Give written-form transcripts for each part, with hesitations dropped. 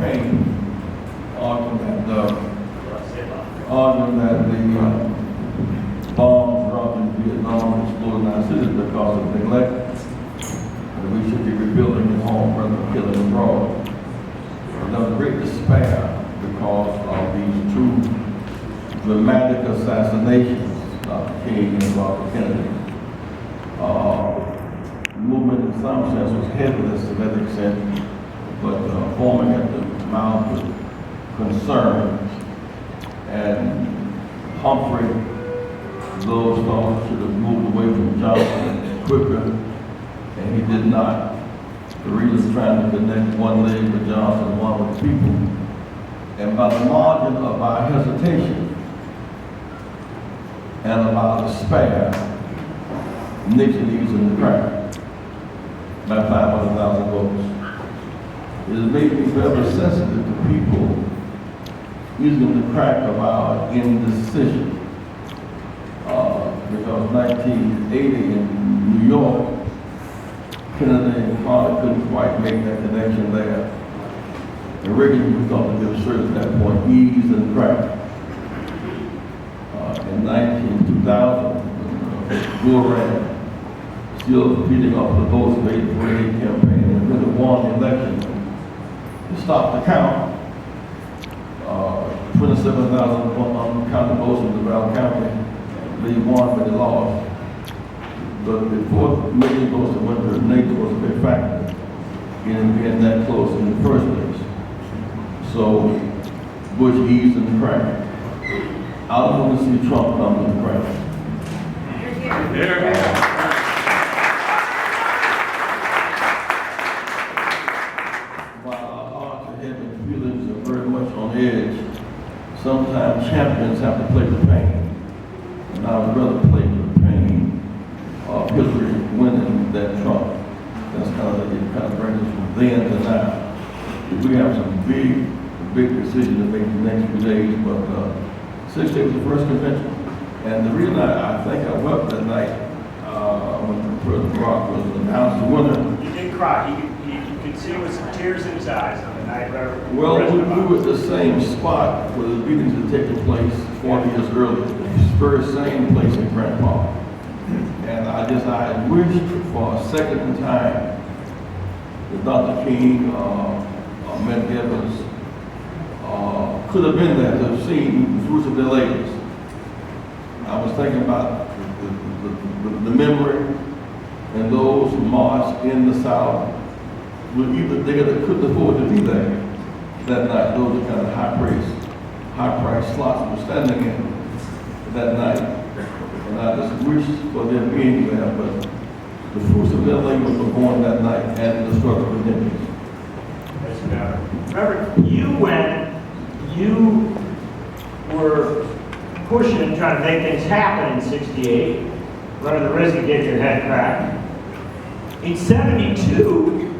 campaign, arguing that the bombs dropped in Vietnam exploded in our cities because of neglect, that we should be rebuilding at home rather than killing abroad. And there was great despair because of these two dramatic assassinations of King and Robert Kennedy. The movement in some sense was heavy to Semitic extent, but forming at the mouth of concern. And Humphrey, those thought should have moved away from Johnson quicker, and he did not. The reason trying to connect one leg with Johnson and one with people. And by the margin of our hesitation and of our despair, Nixon using the crack by 500,000 votes. It has made me very sensitive to people using the crack of our indecision. Because 1980 in New York, Kennedy and Carter couldn't quite make that connection there. And Reagan, we thought to be absurd at that point, eased and crack. In 2000, Gore ran, still feeding off the votes of the 848 campaign, and really won the election. To stop the count, 27,000 uncounted votes in DeVal County. They won, but they lost. But the 4 million votes that went to Nate was a big factor in being that close in the first place. So Bush eased in the crack. I don't want to see Trump come in the crack. While our hearts are heavy and feelings are very much on edge, sometimes champions have to play the pain. And I would rather play the pain of Hillary winning than Trump. That's kind of brings us from then to now. We have some big decisions to make the next few days, but 6 days was the first convention. And the reason I think I wept that night when President Barack was announced the winner. He did cry. You could see with some tears in his eyes on the night. Well, we were at the same spot where the meetings had taken place 40 years earlier, the very same place in Grant Park. And I wished for a second time that Dr. King, Medgar Evers, could have been there to have seen the fruits of their labors. I was thinking about the memory and those who marched in the South were either there that couldn't afford to be there that night. Those are kind of high price slots we were standing in that night. And I just wished for them being there, but the fruits of their labors were born that night and the struggle continues. Remember, you were pushing, trying to make things happen in '68, running the risk of getting your head cracked. In '72,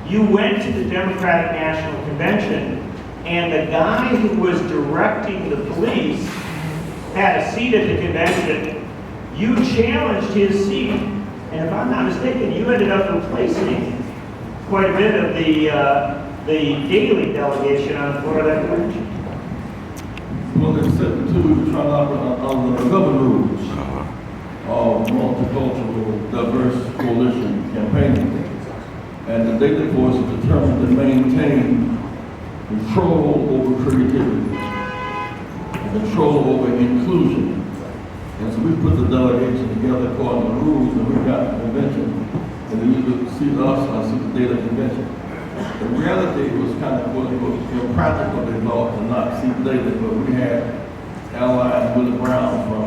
you went to the Democratic National Convention, and the guy who was directing the police had a seat at the convention. You challenged his seat, and if I'm not mistaken, you ended up replacing quite a bit of the Daily delegation on the floor of that convention. Well, in '72, we were trying to operate under the government rules of multicultural, diverse coalition campaigning. And the Daily Force is determined to maintain control over creativity and control over inclusion. And so we put the delegation together according to the rules, and we got the convention. And then you could see us, I see the Daily Convention. In reality, it was kind of impractical, they thought, to not see the Daily, but we had allies, Willie Brown from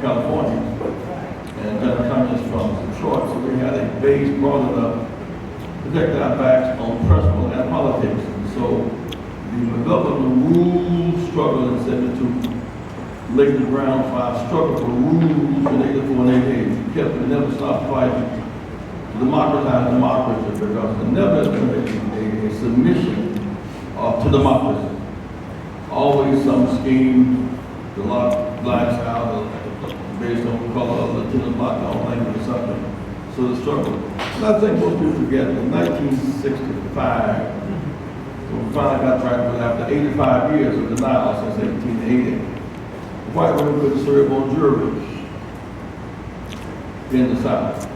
California, and John Cummings from Detroit, so we had a base broad enough to protect our backs on principle and politics. And so the government rule struggle in '72 laid the ground for our struggle for rules in '84 and '88. We never stopped fighting to democratize democracy, because there never has been a submission to democracy. Always some scheme to lock blacks out based on color of Latino block, on language or something. So the struggle. And I think most people forget in 1965, finally got right with after 85 years of denial since 1880. White women couldn't serve on juries in the South.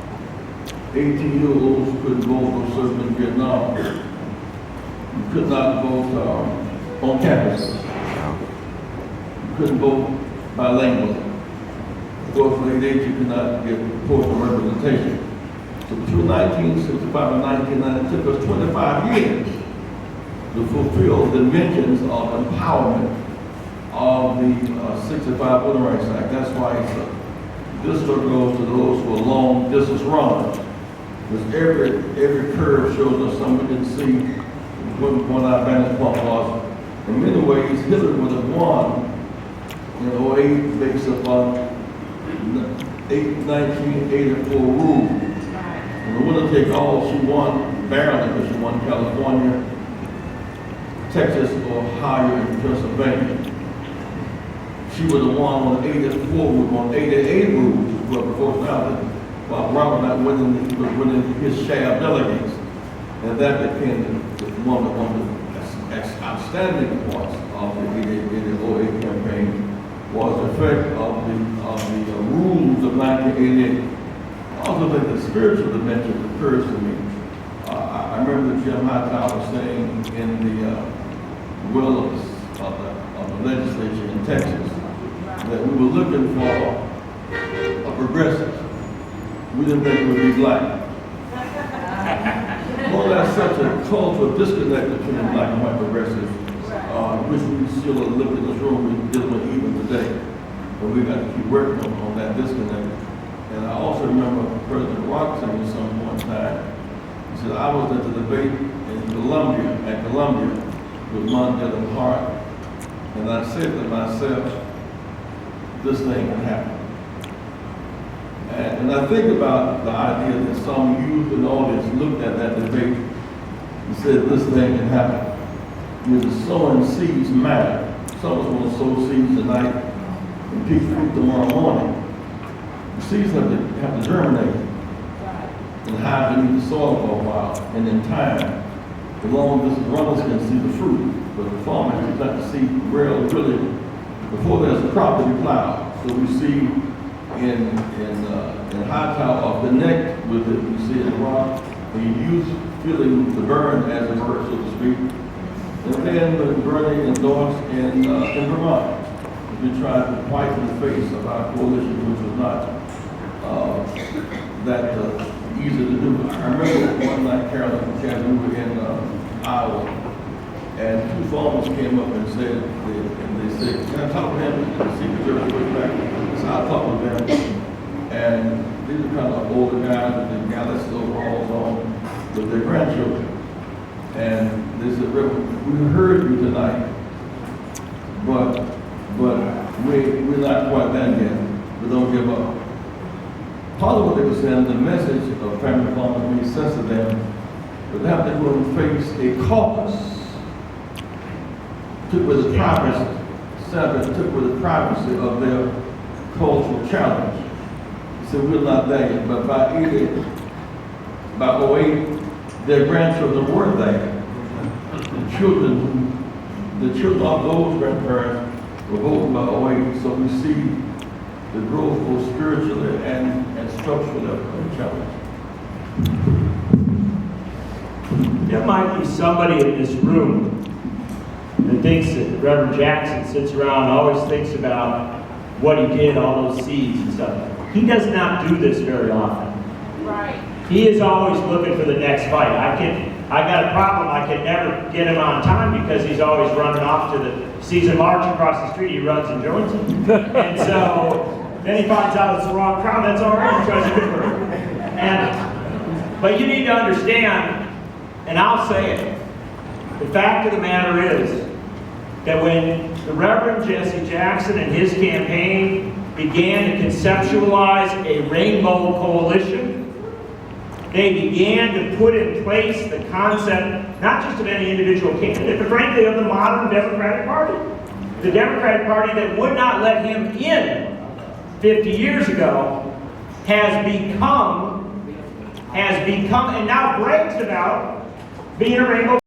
18-year-olds couldn't vote or serve in Vietnam. You could not vote on campuses. You couldn't vote bilingually. Of course, late age, you could not get proportional representation. So between 1965 and 1990, it took us 25 years to fulfill the dimensions of empowerment of the 65 Voting Rights Act. That's why this story goes to those who are long distance runners. Because every curve shows us something we can see when our vantage point was. In many ways, Hillary would have won in 08 based upon 1984 rule. And the winner take all, she won barely, because she won California, Texas, Ohio, and Pennsylvania. She would have won on 84 rule, on 88 rules, but proportionality, while Robert not winning, he was winning his share of delegates. And that became one of the outstanding parts of the 88 campaign was the effect of the rules of 1988. I also think the spiritual dimension occurs to me. I remember Jim Hightower saying in the will of the legislature in Texas that we were looking for a progressive. We didn't think it would be black. Well, that's such a cultural disconnect between black and white progressives, which we still live in this room, we're dealing with even today. But we got to keep working on that disconnect. And I also remember President Rock saying at some point in time, he said, I was at the debate in Columbia with Mondale and Hart, and I said to myself, this thing can happen. And I think about the idea that some youth and audience looked at that debate and said, this thing can happen. The sowing seeds matter. Some of us want to sow seeds tonight and pick fruit tomorrow morning. The seeds have to germinate and hide beneath the soil for a while. And in time, the long distance runners can see the fruit, but the farmer has got to see really before there's a crop to be plowed. So we see in Hightower connect with it. We see in Rock the youth feeling the burn, as it were, so to speak. And then with Bernie Endorse in Vermont, we tried to fight in the face of our coalition, which was not that easy to do. I remember one night, Carolyn, we were in Iowa, and two farmers came up and said, they said, can I talk to him? The Secret Service went back. So I talked with them, and these are kind of older guys with the gallus overalls on with their grandchildren. And they said, Reverend, we heard you tonight, but we're not quite there yet. But don't give up. Part of what they were saying, the message of family farmers made sense to them, but they have to go and face a caucus. Took with the privacy, took with the privacy of their cultural challenge. He said, we're not there yet, but by 08, their grandchildren were there. The children of those grandparents were voting by 08, so we see the growth both spiritually and structurally of the challenge. There might be somebody in this room that thinks that Reverend Jackson sits around and always thinks about what he did, all those seeds and stuff. He does not do this very often. Right. He is always looking for the next fight. I got a problem. I can never get him on time because he's always running off to sees a march across the street, he runs and joins it. And so then he finds out it's the wrong crowd. That's all right. He tries to convert. But you need to understand, and I'll say it, the fact of the matter is that when the Reverend Jesse Jackson and his campaign began to conceptualize a rainbow coalition, they began to put in place the concept, not just of any individual candidate, but frankly of the modern Democratic Party. The Democratic Party that would not let him in 50 years ago has become, and now brags about being a rainbow